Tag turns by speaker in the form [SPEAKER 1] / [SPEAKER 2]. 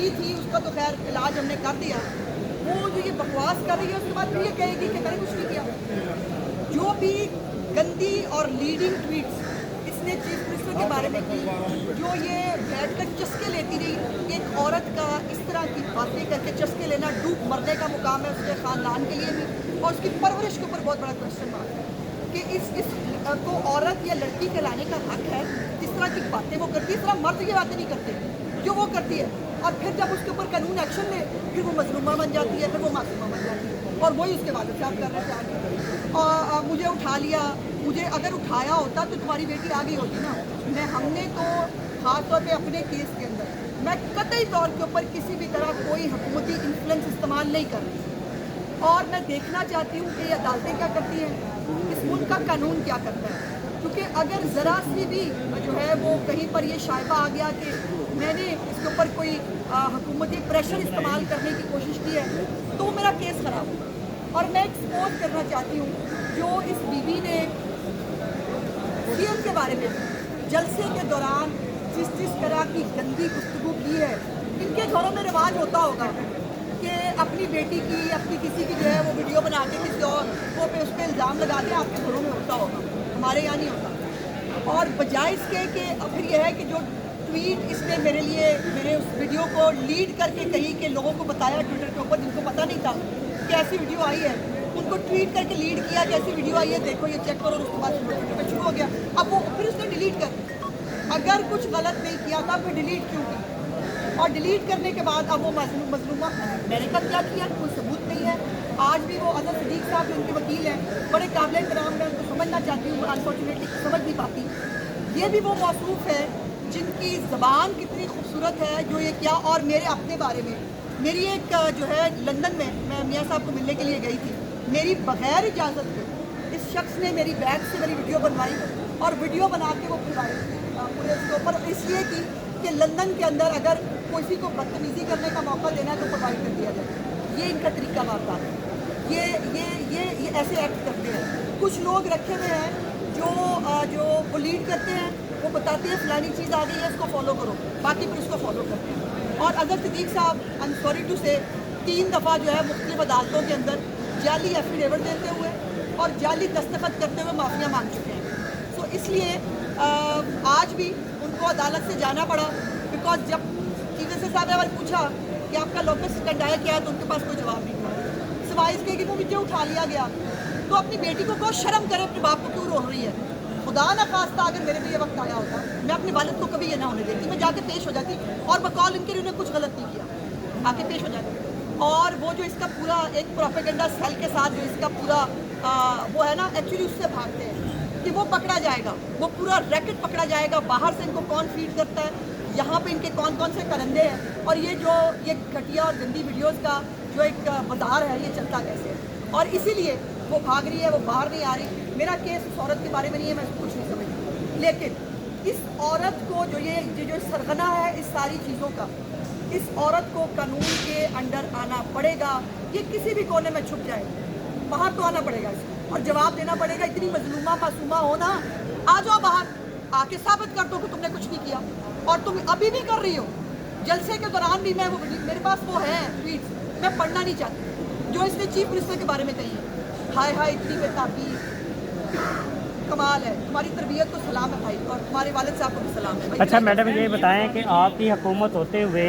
[SPEAKER 1] की थी उसका तो खैर इलाज हमने कर दिया। वो जो ये बकवास कर रही है उसके बाद फिर ये कहेगी कि मैंने कुछ नहीं किया। जो भी गंदी और लीडिंग ट्वीट्स इसने चीफ मिनिस्टर के बारे में की, जो ये बैठकर चस्के लेती रही, एक औरत का इस तरह की बातें करके चस्के लेना डूब मरने का मुकाम है उसके ख़ानदान के लिए भी, और उसकी परवरिश के ऊपर बहुत बड़ा क्वेश्चन मार्क है कि इस को औरत या लड़की कहलाने का हक है। इस तरह की बातें वो करती है, इस तरह मर्द ये बातें नहीं करते जो वो करती है, और फिर जब उसके ऊपर कानून एक्शन ले फिर वो मजलूमा बन जाती है, फिर वो मासूमा बन जाती है, और वही उसके वालिद साहब कर रहे थे। और मुझे उठा लिया, मुझे अगर उठाया होता तो तुम्हारी बेटी आ गई होती ना। हमने तो खास तौर पे अपने केस के अंदर मैं कतई तौर के ऊपर किसी भी तरह कोई हुकूमती इन्फ्लुएंस इस्तेमाल नहीं कर रही, और मैं देखना चाहती हूँ कि ये अदालतें क्या करती हैं, इस मुल्क का कानून क्या करता है। क्योंकि अगर ज़रा सी भी जो है वो कहीं पर ये शायबा आ गया कि मैंने इसके ऊपर कोई हुकूमती प्रेशर इस्तेमाल करने की कोशिश की है तो मेरा केस ख़राब हो। और मैं एक्सपोज करना चाहती हूँ जो इस बीबी ने सीएम के बारे में जलसे के दौरान जिस तरह की गंदी गुफ्तगू की है। इनके घरों में रिवाज होता होगा कि अपनी बेटी की, अपनी किसी की जो है वो वीडियो बना के किसी और को पे उस पर इल्ज़ाम लगा दें, आपके घरों में होता होगा, हमारे यहाँ नहीं होता। और बजाय इसके कि फिर यह है कि जो ट्वीट इसने मेरे उस वीडियो को लीड करके कही कि लोगों को बताया ट्विटर के ऊपर जिनको पता नहीं था कि ऐसी वीडियो आई है, उनको ट्वीट करके लीड किया कि ऐसी वीडियो आई है, देखो ये चेक करो, और उसके बाद ट्विटर पर शुरू हो गया। अब वो फिर उसने डिलीट कर दिया। अगर कुछ गलत नहीं किया था फिर डिलीट क्यों की? और डिलीट करने के बाद अब वो मजलूमा मैंने कहा क्या किया, कोई सबूत नहीं है। आज भी वो अजहर सिद्दीक साहब जो उनके वकील हैं, बड़े काबिल एहतराम, मैं उनको समझना चाहती हूँ, अनफॉर्चुनेटली समझ नहीं पाती। ये भी वो मौसूफ है जिनकी ज़बान कितनी खूबसूरत है, जो ये क्या। और मेरे अपने बारे में मेरी एक जो है लंदन में मैं मियाँ साहब को मिलने के लिए गई थी, मेरी बग़ैर इजाज़त के इस शख्स ने मेरी बैग से मेरी वीडियो बनवाई, और वीडियो बना के वो पूरे उसके ऊपर इसलिए की कि लंदन के अंदर अगर किसी को बदतमीज़ी करने का मौका देना है तो प्रोवाइड कर दिया जाए। ये इनका तरीका वारदात है। ये ऐसे एक्ट करते हैं। कुछ लोग रखे हुए हैं जो वो लीड करते हैं, वो बताते हैं फलानी चीज़ आ गई है, इसको फॉलो करो, बाकी फिर उसको फॉलो करते हैं। और अजहर सिद्दीक साहब, आई एम सॉरी टू से, 3 दफ़ा जो है मुख्तलिफ अदालतों के अंदर जाली एफिडेविट देते हुए और जाली दस्तखत करते हुए माफिया मांग चुके हैं। सो इसलिए आज भी उनको अदालत से जाना पड़ा, बिकॉज जब चीफ जस्टिस साहब ने पूछा कि आपका लोकस कंडाया क्या है तो उनके पास कोई जवाब नहीं था, सिवाय इसके कि वो मुझे उठा लिया गया। तो अपनी बेटी को बहुत शर्म करे, अपने बाप को क्यों रो रही है। खुदा न खास्ता अगर मेरे भी ये वक्त आया होता, मैं अपने वालिद को कभी ये ना होने देती, मैं जाके पेश हो जाती, और बकौल इनके लिए उन्हें कुछ गलत नहीं किया, आके पेश हो जाती। और वो जो इसका पूरा एक प्रोपेगेंडा सेल के साथ जो इसका पूरा वो है ना, एक्चुअली उससे भागते हैं कि वो पकड़ा जाएगा, वो पूरा रैकेट पकड़ा जाएगा, बाहर से इनको कौन फीड करता है, यहाँ पे इनके कौन कौन से करंदे हैं, और ये जो ये घटिया और गंदी वीडियोस का जो एक बाजार है ये चलता कैसे है। और इसीलिए वो भाग रही है, वो बाहर नहीं आ रही। मेरा केस उस औरत के बारे में नहीं है, मैं कुछ नहीं समझती, लेकिन इस औरत को जो सरगना है इस सारी चीज़ों का, इस औरत को कानून के अंडर आना पड़ेगा। ये किसी भी कोने में छुप जाए, बाहर तो आना पड़ेगा इसको, और जवाब देना पड़ेगा। इतनी मजलूमा मासूमा हो ना, आ जाओ बाहर, आके साबित कर दो कि तुमने कुछ नहीं किया, और तुम अभी भी कर रही हो। जलसे के दौरान भी मैं वो मेरे पास वो है ट्वीट्स, मैं पढ़ना नहीं चाहती जो इसने चीफ मिनिस्टर के बारे में कही है। हाय हाय इतनी बेताबी, कमाल है। तुम्हारी तरबियत को सलाम है भाई, और तुम्हारे वालिद साहब को भी सलाम है भाई।
[SPEAKER 2] अच्छा मैडम, ये बताएं कि आपकी हुकूमत होते हुए